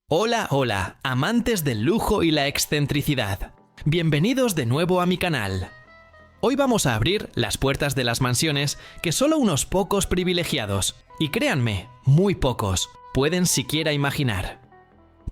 Hola, hola, amantes del lujo y la excentricidad. Bienvenidos de nuevo a mi canal. Hoy vamos a abrir las puertas de las mansiones que solo unos pocos privilegiados, y créanme, muy pocos, pueden siquiera imaginar.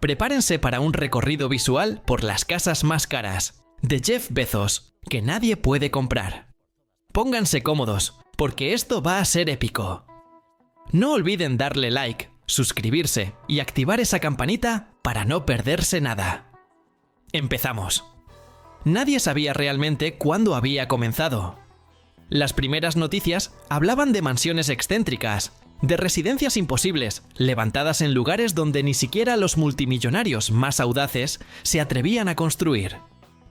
Prepárense para un recorrido visual por las casas más caras, de Jeff Bezos, que nadie puede comprar. Pónganse cómodos, porque esto va a ser épico. No olviden darle like, suscribirse y activar esa campanita para no perderse nada. Empezamos. Nadie sabía realmente cuándo había comenzado. Las primeras noticias hablaban de mansiones excéntricas, de residencias imposibles, levantadas en lugares donde ni siquiera los multimillonarios más audaces se atrevían a construir.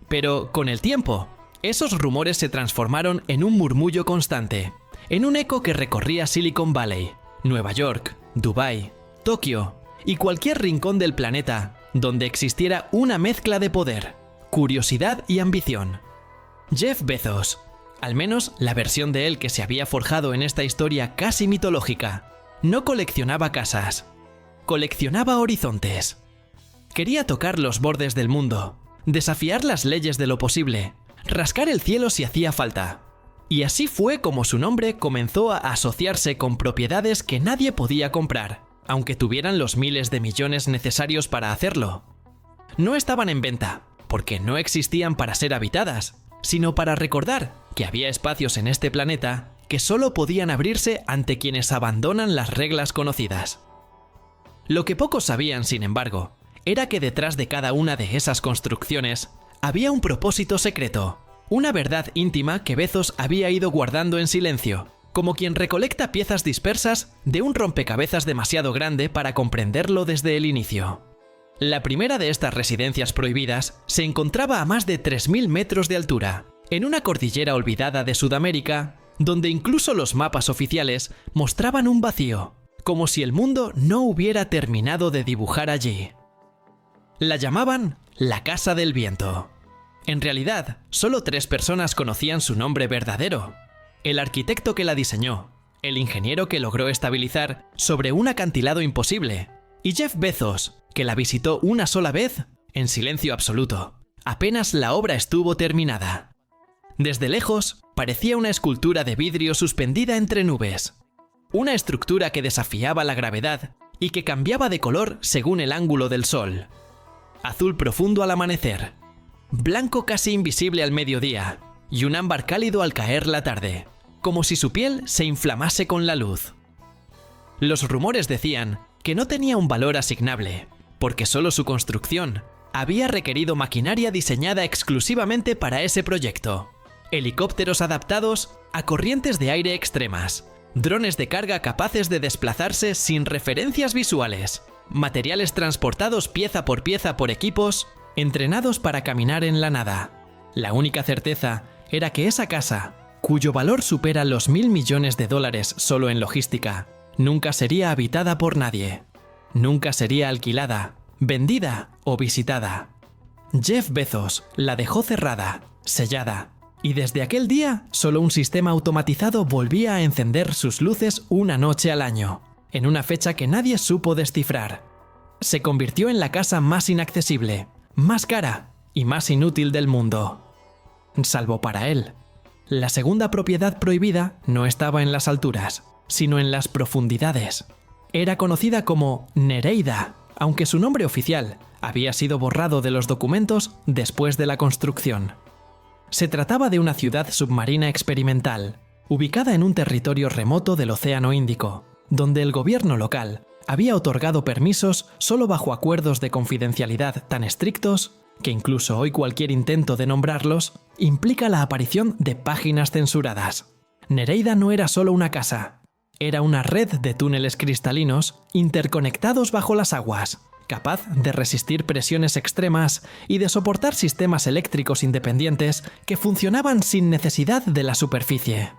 Pero con el tiempo, esos rumores se transformaron en un murmullo constante, en un eco que recorría Silicon Valley, Nueva York, Dubái, Tokio y cualquier rincón del planeta donde existiera una mezcla de poder, curiosidad y ambición. Jeff Bezos, al menos la versión de él que se había forjado en esta historia casi mitológica, no coleccionaba casas, coleccionaba horizontes. Quería tocar los bordes del mundo, desafiar las leyes de lo posible, rascar el cielo si hacía falta. Y así fue como su nombre comenzó a asociarse con propiedades que nadie podía comprar, aunque tuvieran los miles de millones necesarios para hacerlo. No estaban en venta, porque no existían para ser habitadas, sino para recordar que había espacios en este planeta que solo podían abrirse ante quienes abandonan las reglas conocidas. Lo que pocos sabían, sin embargo, era que detrás de cada una de esas construcciones había un propósito secreto, una verdad íntima que Bezos había ido guardando en silencio, como quien recolecta piezas dispersas de un rompecabezas demasiado grande para comprenderlo desde el inicio. La primera de estas residencias prohibidas se encontraba a más de 3.000 metros de altura, en una cordillera olvidada de Sudamérica, donde incluso los mapas oficiales mostraban un vacío, como si el mundo no hubiera terminado de dibujar allí. La llamaban la Casa del Viento. En realidad, solo 3 personas conocían su nombre verdadero: el arquitecto que la diseñó, el ingeniero que logró estabilizar sobre un acantilado imposible, y Jeff Bezos, que la visitó una sola vez en silencio absoluto, apenas la obra estuvo terminada. Desde lejos, parecía una escultura de vidrio suspendida entre nubes, una estructura que desafiaba la gravedad y que cambiaba de color según el ángulo del sol. Azul profundo al amanecer, blanco casi invisible al mediodía y un ámbar cálido al caer la tarde, como si su piel se inflamase con la luz. Los rumores decían que no tenía un valor asignable, porque solo su construcción había requerido maquinaria diseñada exclusivamente para ese proyecto, helicópteros adaptados a corrientes de aire extremas, drones de carga capaces de desplazarse sin referencias visuales, materiales transportados pieza por equipos entrenados para caminar en la nada. La única certeza era que esa casa, cuyo valor supera los $1.000 millones solo en logística, nunca sería habitada por nadie. Nunca sería alquilada, vendida o visitada. Jeff Bezos la dejó cerrada, sellada, y desde aquel día solo un sistema automatizado volvía a encender sus luces una noche al año, en una fecha que nadie supo descifrar. Se convirtió en la casa más inaccesible, más cara y más inútil del mundo. Salvo para él. La segunda propiedad prohibida no estaba en las alturas, sino en las profundidades. Era conocida como Nereida, aunque su nombre oficial había sido borrado de los documentos después de la construcción. Se trataba de una ciudad submarina experimental, ubicada en un territorio remoto del Océano Índico, donde el gobierno local había otorgado permisos solo bajo acuerdos de confidencialidad tan estrictos que incluso hoy cualquier intento de nombrarlos implica la aparición de páginas censuradas. Nereida no era solo una casa, era una red de túneles cristalinos interconectados bajo las aguas, capaz de resistir presiones extremas y de soportar sistemas eléctricos independientes que funcionaban sin necesidad de la superficie.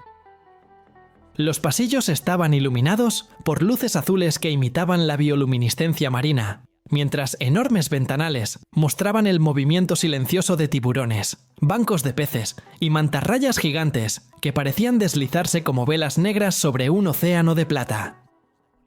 Los pasillos estaban iluminados por luces azules que imitaban la bioluminiscencia marina, mientras enormes ventanales mostraban el movimiento silencioso de tiburones, bancos de peces y mantarrayas gigantes que parecían deslizarse como velas negras sobre un océano de plata.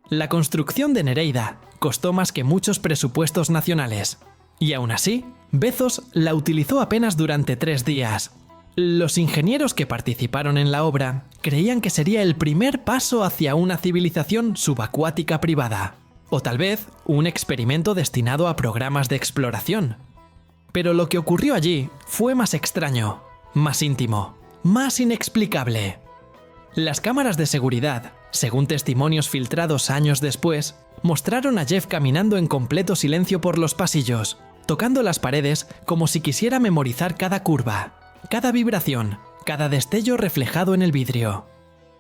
La construcción de Nereida costó más que muchos presupuestos nacionales. Y aún así, Bezos la utilizó apenas durante 3 días. Los ingenieros que participaron en la obra creían que sería el primer paso hacia una civilización subacuática privada, o tal vez un experimento destinado a programas de exploración. Pero lo que ocurrió allí fue más extraño, más íntimo, más inexplicable. Las cámaras de seguridad, según testimonios filtrados años después, mostraron a Jeff caminando en completo silencio por los pasillos, tocando las paredes como si quisiera memorizar cada curva, cada vibración, cada destello reflejado en el vidrio.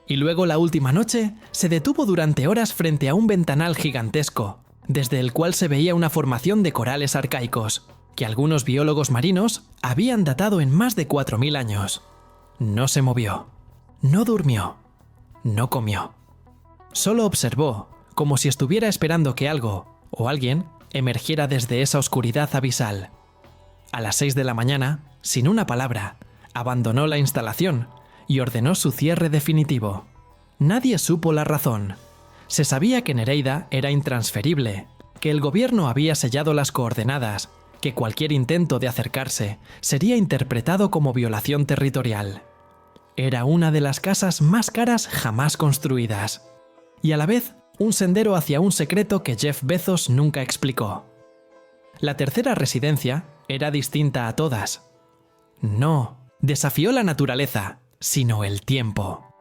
Y luego la última noche se detuvo durante horas frente a un ventanal gigantesco, desde el cual se veía una formación de corales arcaicos, que algunos biólogos marinos habían datado en más de 4000 años. No se movió, no durmió, no comió. Solo observó, como si estuviera esperando que algo, o alguien, emergiera desde esa oscuridad abisal. A las 6 de la mañana, sin una palabra, abandonó la instalación y ordenó su cierre definitivo. Nadie supo la razón. Se sabía que Nereida era intransferible, que el gobierno había sellado las coordenadas, que cualquier intento de acercarse sería interpretado como violación territorial. Era una de las casas más caras jamás construidas, y a la vez un sendero hacia un secreto que Jeff Bezos nunca explicó. La tercera residencia era distinta a todas. No desafió la naturaleza, sino el tiempo.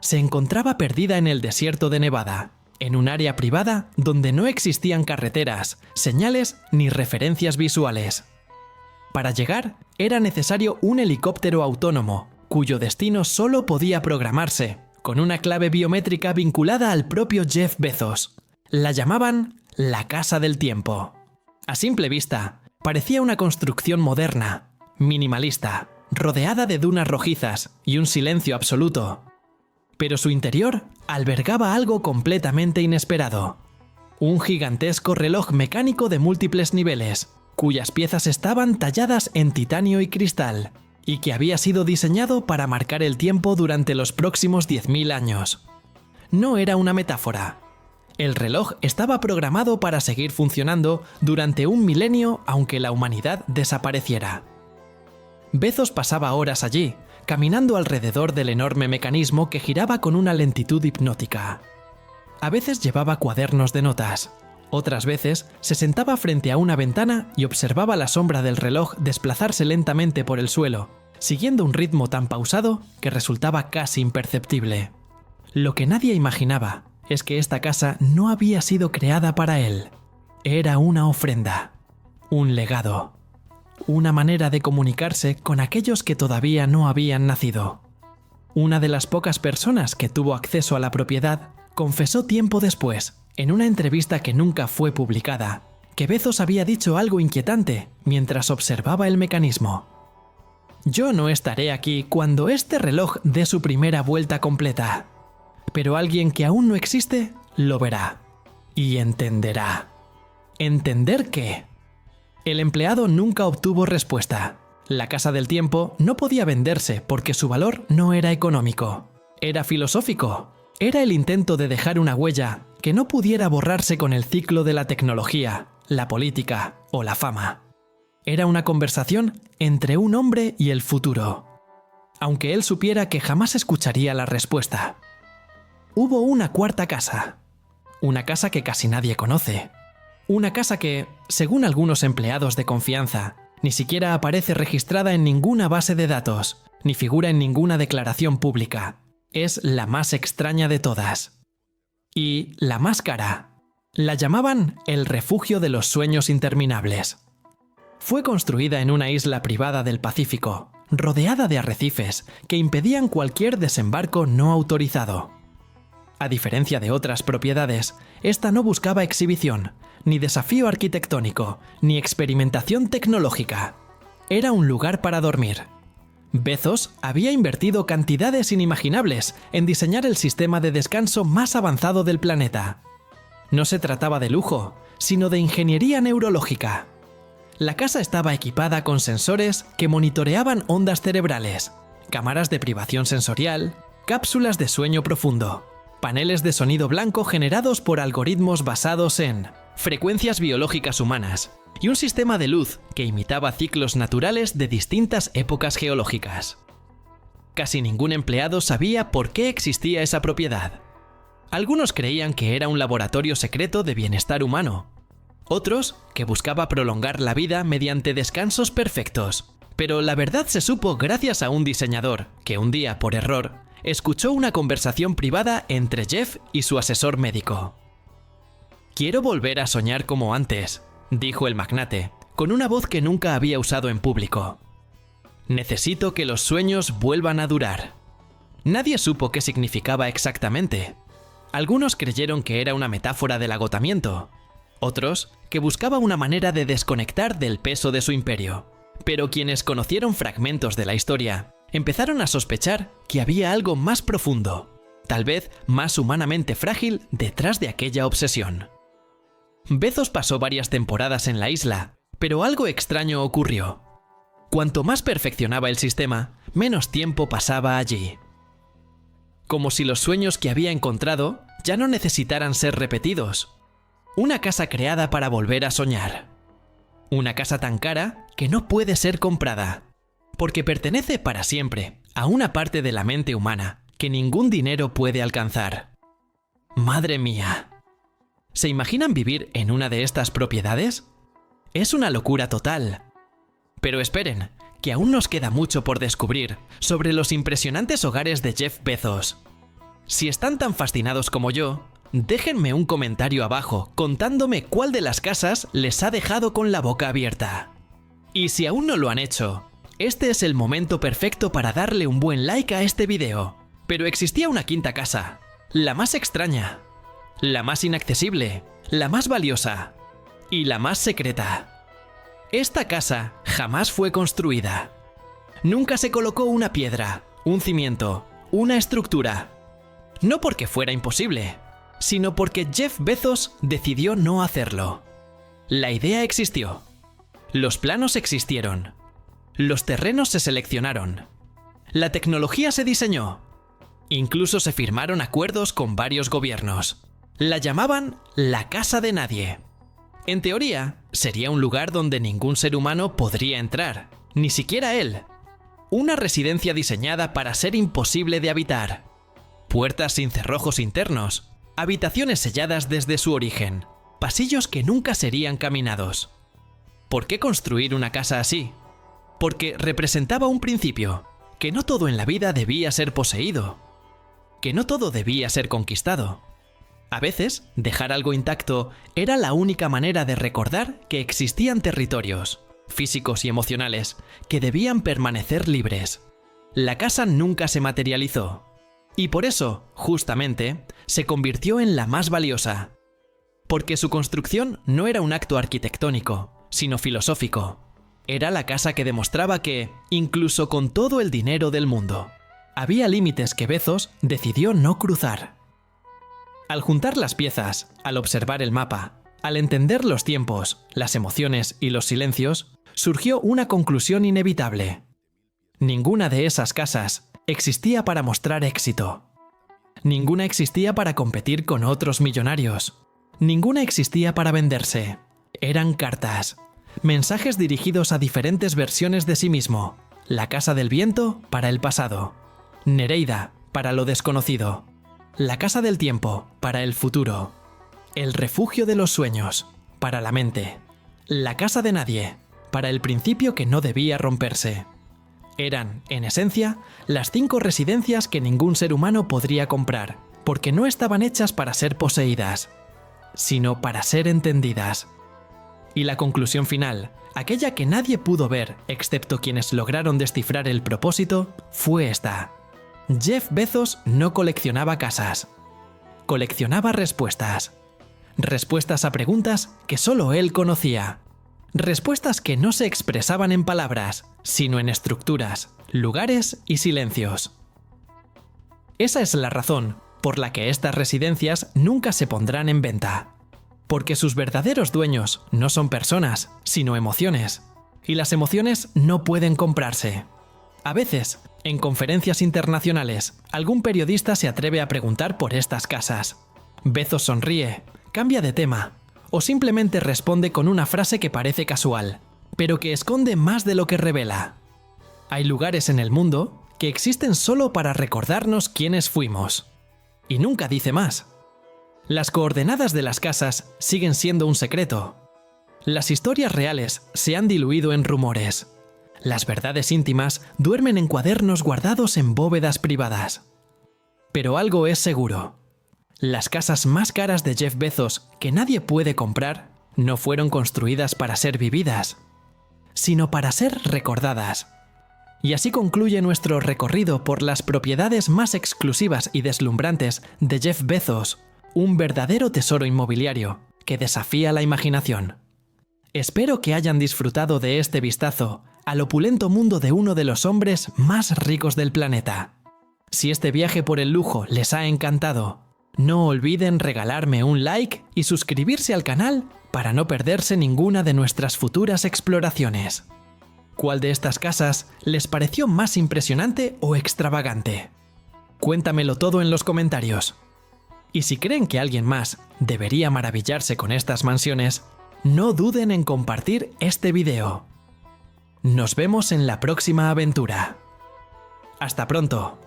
Se encontraba perdida en el desierto de Nevada, en un área privada donde no existían carreteras, señales ni referencias visuales. Para llegar, era necesario un helicóptero autónomo, cuyo destino solo podía programarse, con una clave biométrica vinculada al propio Jeff Bezos. La llamaban la Casa del Tiempo. A simple vista, parecía una construcción moderna, minimalista, rodeada de dunas rojizas y un silencio absoluto. Pero su interior albergaba algo completamente inesperado. Un gigantesco reloj mecánico de múltiples niveles, cuyas piezas estaban talladas en titanio y cristal, y que había sido diseñado para marcar el tiempo durante los próximos 10.000 años. No era una metáfora. El reloj estaba programado para seguir funcionando durante 1 milenio aunque la humanidad desapareciera. Bezos pasaba horas allí, caminando alrededor del enorme mecanismo que giraba con una lentitud hipnótica. A veces llevaba cuadernos de notas. Otras veces se sentaba frente a una ventana y observaba la sombra del reloj desplazarse lentamente por el suelo, siguiendo un ritmo tan pausado que resultaba casi imperceptible. Lo que nadie imaginaba es que esta casa no había sido creada para él. Era una ofrenda, un legado, una manera de comunicarse con aquellos que todavía no habían nacido. Una de las pocas personas que tuvo acceso a la propiedad confesó tiempo después, en una entrevista que nunca fue publicada, que Bezos había dicho algo inquietante mientras observaba el mecanismo. Yo no estaré aquí cuando este reloj dé su primera vuelta completa, pero alguien que aún no existe lo verá y entenderá. ¿Entender qué? El empleado nunca obtuvo respuesta. La Casa del Tiempo no podía venderse porque su valor no era económico. Era filosófico. Era el intento de dejar una huella que no pudiera borrarse con el ciclo de la tecnología, la política o la fama. Era una conversación entre un hombre y el futuro, aunque él supiera que jamás escucharía la respuesta. Hubo una cuarta casa, una casa que casi nadie conoce, una casa que, según algunos empleados de confianza, ni siquiera aparece registrada en ninguna base de datos, ni figura en ninguna declaración pública. Es la más extraña de todas. Y la más cara. La llamaban el refugio de los sueños interminables. Fue construida en una isla privada del Pacífico, rodeada de arrecifes que impedían cualquier desembarco no autorizado. A diferencia de otras propiedades, esta no buscaba exhibición, ni desafío arquitectónico, ni experimentación tecnológica. Era un lugar para dormir. Bezos había invertido cantidades inimaginables en diseñar el sistema de descanso más avanzado del planeta. No se trataba de lujo, sino de ingeniería neurológica. La casa estaba equipada con sensores que monitoreaban ondas cerebrales, cámaras de privación sensorial, cápsulas de sueño profundo, paneles de sonido blanco generados por algoritmos basados en frecuencias biológicas humanas y un sistema de luz que imitaba ciclos naturales de distintas épocas geológicas. Casi ningún empleado sabía por qué existía esa propiedad. Algunos creían que era un laboratorio secreto de bienestar humano. Otros, que buscaba prolongar la vida mediante descansos perfectos. Pero la verdad se supo gracias a un diseñador que un día, por error, escuchó una conversación privada entre Jeff y su asesor médico. «Quiero volver a soñar como antes», dijo el magnate, con una voz que nunca había usado en público. «Necesito que los sueños vuelvan a durar». Nadie supo qué significaba exactamente. Algunos creyeron que era una metáfora del agotamiento. Otros, que buscaba una manera de desconectar del peso de su imperio. Pero quienes conocieron fragmentos de la historia empezaron a sospechar que había algo más profundo, tal vez más humanamente frágil, detrás de aquella obsesión. Bezos pasó varias temporadas en la isla, pero algo extraño ocurrió. Cuanto más perfeccionaba el sistema, menos tiempo pasaba allí. Como si los sueños que había encontrado ya no necesitaran ser repetidos. Una casa creada para volver a soñar. Una casa tan cara que no puede ser comprada, porque pertenece para siempre a una parte de la mente humana que ningún dinero puede alcanzar. ¡Madre mía! ¿Se imaginan vivir en una de estas propiedades? Es una locura total. Pero esperen, que aún nos queda mucho por descubrir sobre los impresionantes hogares de Jeff Bezos. Si están tan fascinados como yo, déjenme un comentario abajo contándome cuál de las casas les ha dejado con la boca abierta. Y si aún no lo han hecho, este es el momento perfecto para darle un buen like a este video. Pero existía una quinta casa, la más extraña, la más inaccesible, la más valiosa y la más secreta. Esta casa jamás fue construida. Nunca se colocó una piedra, un cimiento, una estructura. No porque fuera imposible, sino porque Jeff Bezos decidió no hacerlo. La idea existió. Los planos existieron. Los terrenos se seleccionaron. La tecnología se diseñó. Incluso se firmaron acuerdos con varios gobiernos. La llamaban la Casa de Nadie. En teoría, sería un lugar donde ningún ser humano podría entrar, ni siquiera él. Una residencia diseñada para ser imposible de habitar. Puertas sin cerrojos internos, habitaciones selladas desde su origen, pasillos que nunca serían caminados. ¿Por qué construir una casa así? Porque representaba un principio, que no todo en la vida debía ser poseído, que no todo debía ser conquistado. A veces, dejar algo intacto era la única manera de recordar que existían territorios, físicos y emocionales, que debían permanecer libres. La casa nunca se materializó. Y por eso, justamente, se convirtió en la más valiosa. Porque su construcción no era un acto arquitectónico, sino filosófico. Era la casa que demostraba que, incluso con todo el dinero del mundo, había límites que Bezos decidió no cruzar. Al juntar las piezas, al observar el mapa, al entender los tiempos, las emociones y los silencios, surgió una conclusión inevitable. Ninguna de esas casas existía para mostrar éxito. Ninguna existía para competir con otros millonarios. Ninguna existía para venderse. Eran cartas, mensajes dirigidos a diferentes versiones de sí mismo. La Casa del Viento para el pasado. Nereida para lo desconocido. La Casa del Tiempo para el futuro. El Refugio de los Sueños para la mente. La Casa de Nadie para el principio que no debía romperse. Eran, en esencia, las 5 residencias que ningún ser humano podría comprar, porque no estaban hechas para ser poseídas, sino para ser entendidas. Y la conclusión final, aquella que nadie pudo ver excepto quienes lograron descifrar el propósito, fue esta. Jeff Bezos no coleccionaba casas. Coleccionaba respuestas. Respuestas a preguntas que solo él conocía. Respuestas que no se expresaban en palabras, sino en estructuras, lugares y silencios. Esa es la razón por la que estas residencias nunca se pondrán en venta. Porque sus verdaderos dueños no son personas, sino emociones. Y las emociones no pueden comprarse. A veces, En conferencias internacionales, algún periodista se atreve a preguntar por estas casas. Bezos sonríe, cambia de tema, o simplemente responde con una frase que parece casual, pero que esconde más de lo que revela. Hay lugares en el mundo que existen solo para recordarnos quiénes fuimos. Y nunca dice más. Las coordenadas de las casas siguen siendo un secreto. Las historias reales se han diluido en rumores. Las verdades íntimas duermen en cuadernos guardados en bóvedas privadas. Pero algo es seguro. Las casas más caras de Jeff Bezos que nadie puede comprar no fueron construidas para ser vividas, sino para ser recordadas. Y así concluye nuestro recorrido por las propiedades más exclusivas y deslumbrantes de Jeff Bezos, un verdadero tesoro inmobiliario que desafía la imaginación. Espero que hayan disfrutado de este vistazo al opulento mundo de uno de los hombres más ricos del planeta. Si este viaje por el lujo les ha encantado, no olviden regalarme un like y suscribirse al canal para no perderse ninguna de nuestras futuras exploraciones. ¿Cuál de estas casas les pareció más impresionante o extravagante? Cuéntamelo todo en los comentarios. Y si creen que alguien más debería maravillarse con estas mansiones, no duden en compartir este video. Nos vemos en la próxima aventura. ¡Hasta pronto!